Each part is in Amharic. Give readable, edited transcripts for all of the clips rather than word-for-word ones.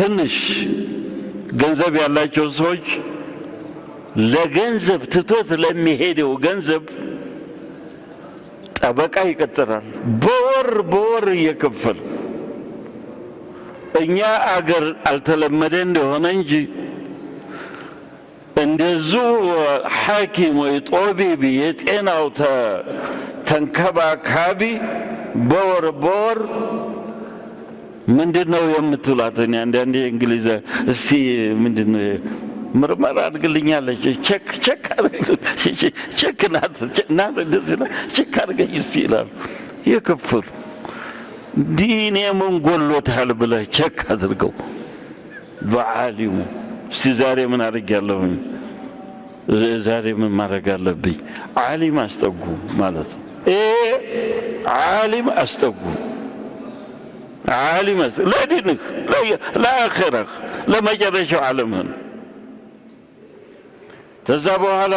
ትንሽ ገንዘብ ያላቸው ሰዎች ለገንዘብ ትቶት ለሚሄደው ገንዘብ ጠበቃ ይቀጥራል በወር እየከፈለ። እኛ አገር አልተለመደ እንደሆነ እንጂ እንደዙ ሐኪም ወይ ጦቢብ የጤናው ተንከባካቢ በወር ምንድነው የምትላት? እኔ አንዳንዴ እንግሊዝ እስቲ ምንድነው ምርመራ አድርግልኛለች ቼክ ናት እንደዚህ ነው ቼክ አድርገኝ እስቲ ይላል። የከፈሉ ዲኔ ምን ጎሎታል ብለህ ቼክ አድርገው በዓሊሙ። እስቲ ዛሬ ምን አድርጌያለሁኝ? ዛሬ ምን ማድረግ አለብኝ? ዓሊም አስጠጉ ማለት ነው። ዓሊም አስጠጉ ዓሊም ለዲንህ ለአኺራህ ለመጨረሻው ዓለምህን። ከዛ በኋላ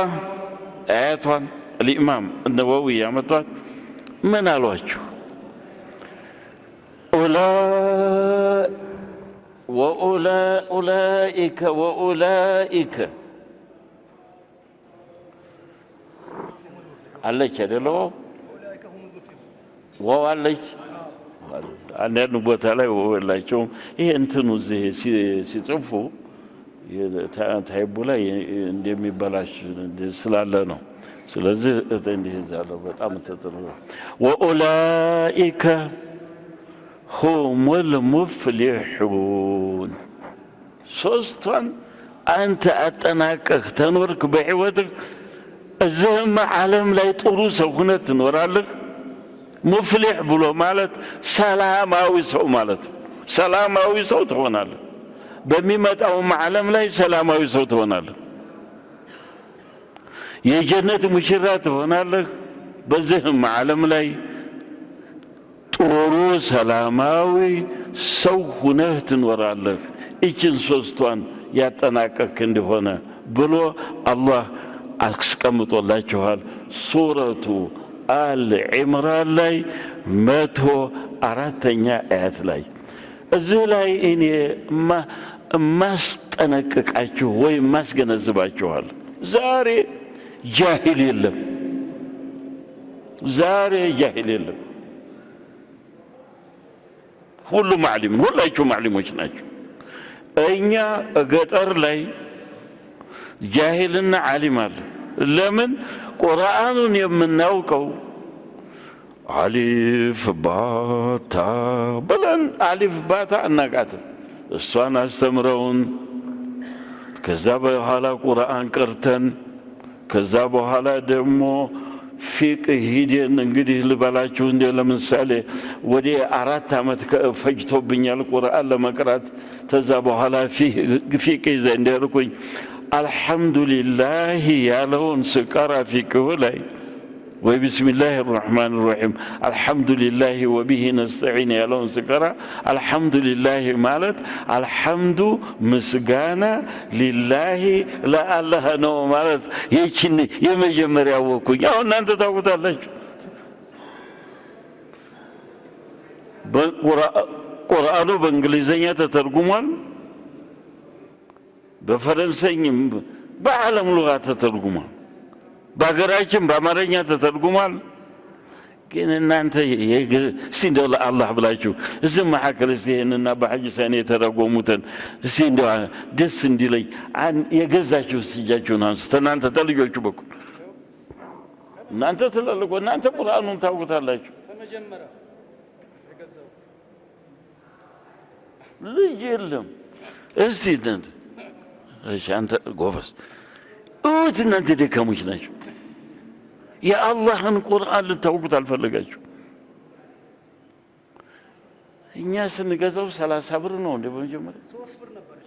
አያቷን الإمام النووي ያመጣት ምን አሏቸው? ወኡላኢከ አለች አይደለው? ወዋለች አንዳንድ ቦታ ላይ ወላቸውም ይሄ እንትኑ እዚህ ሲጽፉ ታይቡ ላይ እንደሚበላሽ ስላለ ነው። ስለዚህ እንዲህ ይዛለው በጣም ተጥሩ። ወኡላኢከ ሁሙል ሙፍሊሑን። ሶስቷን አንተ አጠናቀህ ተኖርክ በሕይወትህ እዚህም ዓለም ላይ ጥሩ ሰው ሆነህ ትኖራለህ። ሙፍሊሕ ብሎ ማለት ሰላማዊ ሰው ማለት ሰላማዊ ሰው ትሆናለህ። በሚመጣውም ዓለም ላይ ሰላማዊ ሰው ትሆናለህ። የጀነት ሙሽራ ትሆናለህ። በዚህም ዓለም ላይ ጥሩ ሰላማዊ ሰው ሁነህ ትኖራለህ። ይችን ሶስቷን ያጠናቀቅ እንደሆነ ብሎ አላህ አስቀምጦላችኋል። ሱረቱ አል ዒምራን ላይ 104ኛ አያት ላይ እዚህ ላይ እኔ ማስጠነቅቃችሁ ወይ ማስገነዝባችኋል። ዛሬ ጃሂል የለም። ዛሬ ጃሂል የለም። ሁሉም ዓሊም፣ ሁላችሁም ዓሊሞች ናቸው። እኛ ገጠር ላይ ጃሂልና ዓሊም አለ። ለምን? ቁርአኑን የምናውቀው አሊፍ ባታ ብለን አሊፍ ባታ እናቃትም። እሷን አስተምረውን ከዛ በኋላ ቁርአን ቀርተን ከዛ በኋላ ደግሞ ፊቅህ ሂደን እንግዲህ ልበላችሁ እንደ ለምሳሌ ወደ 4 ዓመት ፈጅቶብኛል ቁርአን ለመቅራት። ከዛ በኋላ ፊቅህ ዘንድ ያልኩኝ አልሐምዱሊላህ ያለውን ስቀራ ፊቅሁ ላይ ወይ ቢስሚላህ الرحمن الرحيم አልሐምዱሊላህ ወቢሂ ነስተዒን ያለውን ስቀራ አልሐምዱሊላህ ማለት አልሐምዱ ምስጋና ሊላህ ለአላህ ነው ማለት ይህችን የመጀመሪያ ወኩኝ። አሁን እናንተ ታውቁታላችሁ። ቁርአኑ በእንግሊዘኛ ተተርጉሟል። በፈረንሳይም በዓለም ሉጋ ተተርጉሟል። በሀገራችን በአማርኛ ተተርጉሟል። ግን እናንተ እስቲ እንደው ለአላህ ብላችሁ እዚህ መካከል እስቲ ይህንና በሐጅ ሰኔ የተረጎሙትን እስቲ እንደው ደስ እንዲለኝ የገዛችሁ እስቲ እጃችሁን አንሱ። እናንተ ተልጆቹ በኩል እናንተ ትላልቁ እናንተ ቁርአኑን ታውቁታላችሁ። ልጅ የለም። እስቲ እናንተ እሺ አንተ ጎበዝ እውት እናንተ ደካሞች ናቸው። የአላህን ቁርአን ልታውቁት አልፈለጋችሁ። እኛ ስንገዛው 30 ብር ነው እንደ በመጀመሪያ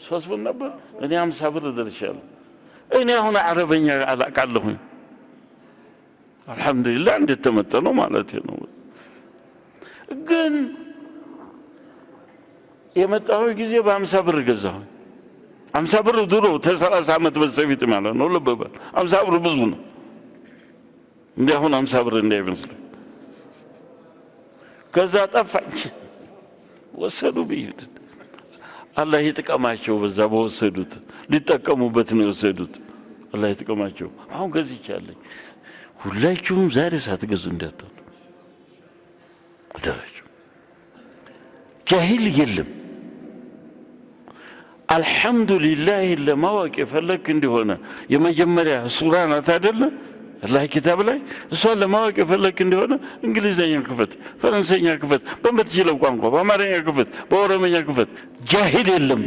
3 ብር ነበር። እኔ 50 ብር ደርሻለሁ። እኔ አሁን አረበኛ አላውቃለሁኝ። አልহামዱሊላህ እንደተመጠነው ማለት ነው። ግን የመጣው ጊዜ በ50 ብር ገዛሁ። 50 ብር ድሮ ተ30 ዓመት በፊት ማለት ነው። ልብ በል 50 ብር ብዙ ነው። እንደ አሁን 50 ብር እንዳይመስል። ከዛ ጠፋች ወሰዱ ብይድ አላህ ይጥቀማቸው በዛ በወሰዱት ሊጠቀሙበት ነው የወሰዱት አላህ ይጥቀማቸው አሁን ገዝቻለሁ ሁላችሁም ዛሬ ሳትገዙ እንዳትወጡ አደራችሁ ጃሂል የለም አልহামዱሊላህ ለማወቅ የፈለክ እንደሆነ የመጀመሪያ ሱራ ናት አይደለ አላህ ኪታብ ላይ እሷን ለማወቅ የፈለክ እንደሆነ እንግሊዘኛ ክፈት ፈረንሳይኛ ክፈት በመትችለው ቋንቋ በአማርኛ ክፈት በኦሮምኛ ክፈት ጃሂል የለም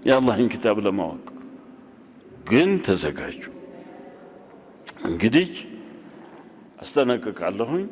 የአላህን ኪታብ ለማወቅ ግን ተዘጋጁ እንግዲህ አስተናቀቃለሁኝ